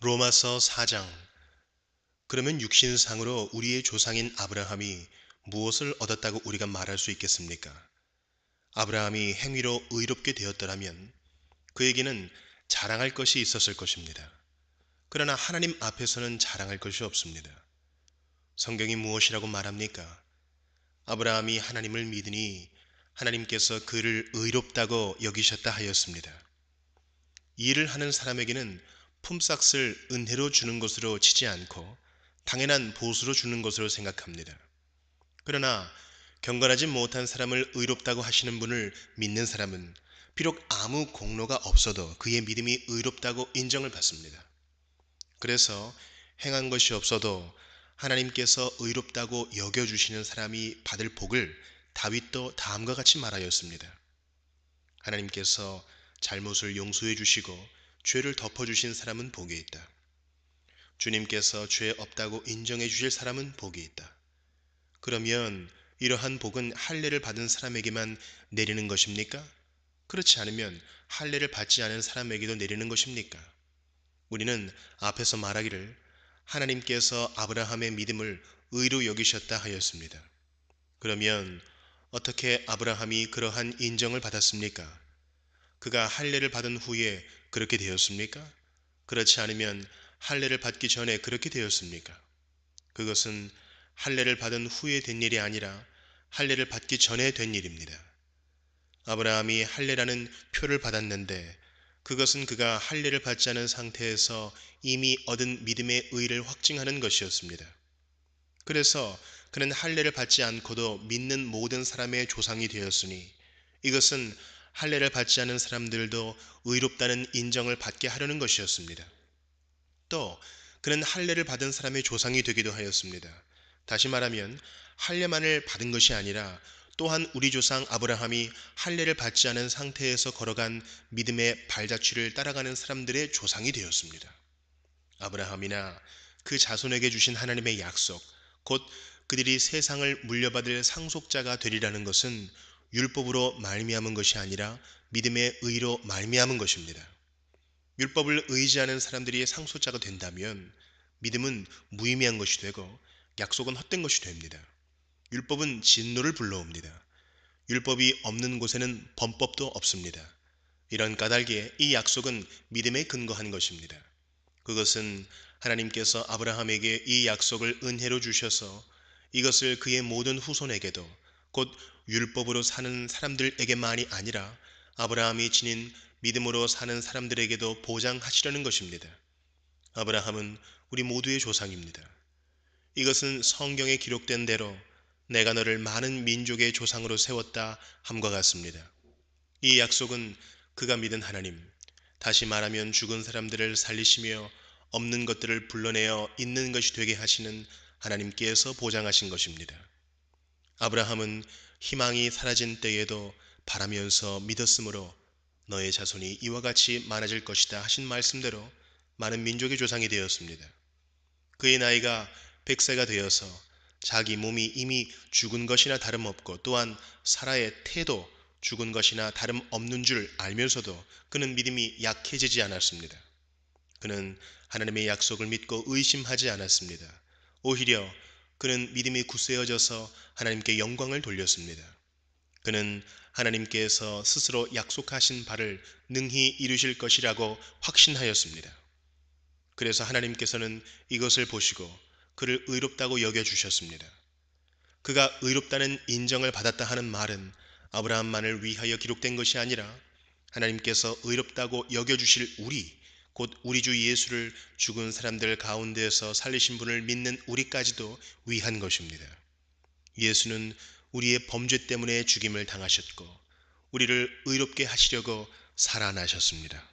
로마서 4장. 그러면 육신상으로 우리의 조상인 아브라함이 무엇을 얻었다고 우리가 말할 수 있겠습니까? 아브라함이 행위로 의롭게 되었더라면 그에게는 자랑할 것이 있었을 것입니다. 그러나 하나님 앞에서는 자랑할 것이 없습니다. 성경이 무엇이라고 말합니까? 아브라함이 하나님을 믿으니 하나님께서 그를 의롭다고 여기셨다 하였습니다. 이 일을 하는 사람에게는 품삯을 은혜로 주는 것으로 치지 않고 당연한 보수로 주는 것으로 생각합니다. 그러나 경건하지 못한 사람을 의롭다고 하시는 분을 믿는 사람은 비록 아무 공로가 없어도 그의 믿음이 의롭다고 인정을 받습니다. 그래서 행한 것이 없어도 하나님께서 의롭다고 여겨주시는 사람이 받을 복을 다윗도 다음과 같이 말하였습니다. 하나님께서 잘못을 용서해 주시고 죄를 덮어주신 사람은 복이 있다. 주님께서 죄 없다고 인정해 주실 사람은 복이 있다. 그러면 이러한 복은 할례를 받은 사람에게만 내리는 것입니까? 그렇지 않으면 할례를 받지 않은 사람에게도 내리는 것입니까? 우리는 앞에서 말하기를 하나님께서 아브라함의 믿음을 의로 여기셨다 하였습니다. 그러면 어떻게 아브라함이 그러한 인정을 받았습니까? 그가 할례를 받은 후에 그렇게 되었습니까? 그렇지 않으면 할례를 받기 전에 그렇게 되었습니까? 그것은 할례를 받은 후에 된 일이 아니라 할례를 받기 전에 된 일입니다. 아브라함이 할례라는 표를 받았는데 그것은 그가 할례를 받지 않은 상태에서 이미 얻은 믿음의 의를 확증하는 것이었습니다. 그래서 그는 할례를 받지 않고도 믿는 모든 사람의 조상이 되었으니 이것은 할례를 받지 않은 사람들도 의롭다는 인정을 받게 하려는 것이었습니다. 또 그는 할례를 받은 사람의 조상이 되기도 하였습니다. 다시 말하면 할례만을 받은 것이 아니라 또한 우리 조상 아브라함이 할례를 받지 않은 상태에서 걸어간 믿음의 발자취를 따라가는 사람들의 조상이 되었습니다. 아브라함이나 그 자손에게 주신 하나님의 약속, 곧 그들이 세상을 물려받을 상속자가 되리라는 것은 율법으로 말미암은 것이 아니라 믿음의 의로 말미암은 것입니다. 율법을 의지하는 사람들이 상속자가 된다면 믿음은 무의미한 것이 되고 약속은 헛된 것이 됩니다. 율법은 진노를 불러옵니다. 율법이 없는 곳에는 범법도 없습니다. 이런 까닭에 이 약속은 믿음에 근거한 것입니다. 그것은 하나님께서 아브라함에게 이 약속을 은혜로 주셔서 이것을 그의 모든 후손에게도 곧 율법으로 사는 사람들에게만이 아니라 아브라함이 지닌 믿음으로 사는 사람들에게도 보장하시려는 것입니다. 아브라함은 우리 모두의 조상입니다. 이것은 성경에 기록된 대로 내가 너를 많은 민족의 조상으로 세웠다 함과 같습니다. 이 약속은 그가 믿은 하나님, 다시 말하면 죽은 사람들을 살리시며 없는 것들을 불러내어 있는 것이 되게 하시는 하나님께서 보장하신 것입니다. 아브라함은 희망이 사라진 때에도 바라면서 믿었으므로 너의 자손이 이와 같이 많아질 것이다 하신 말씀대로 많은 민족의 조상이 되었습니다. 그의 나이가 100세가 되어서 자기 몸이 이미 죽은 것이나 다름없고 또한 사라의 태도 죽은 것이나 다름없는 줄 알면서도 그는 믿음이 약해지지 않았습니다. 그는 하나님의 약속을 믿고 의심하지 않았습니다. 오히려 그는 믿음이 굳세어져서 하나님께 영광을 돌렸습니다. 그는 하나님께서 스스로 약속하신 바를 능히 이루실 것이라고 확신하였습니다. 그래서 하나님께서는 이것을 보시고 그를 의롭다고 여겨주셨습니다. 그가 의롭다는 인정을 받았다 하는 말은 아브라함만을 위하여 기록된 것이 아니라 하나님께서 의롭다고 여겨주실 곧 우리 주 예수를 죽은 사람들 가운데에서 살리신 분을 믿는 우리까지도 위한 것입니다. 예수는 우리의 범죄 때문에 죽임을 당하셨고 우리를 의롭게 하시려고 살아나셨습니다.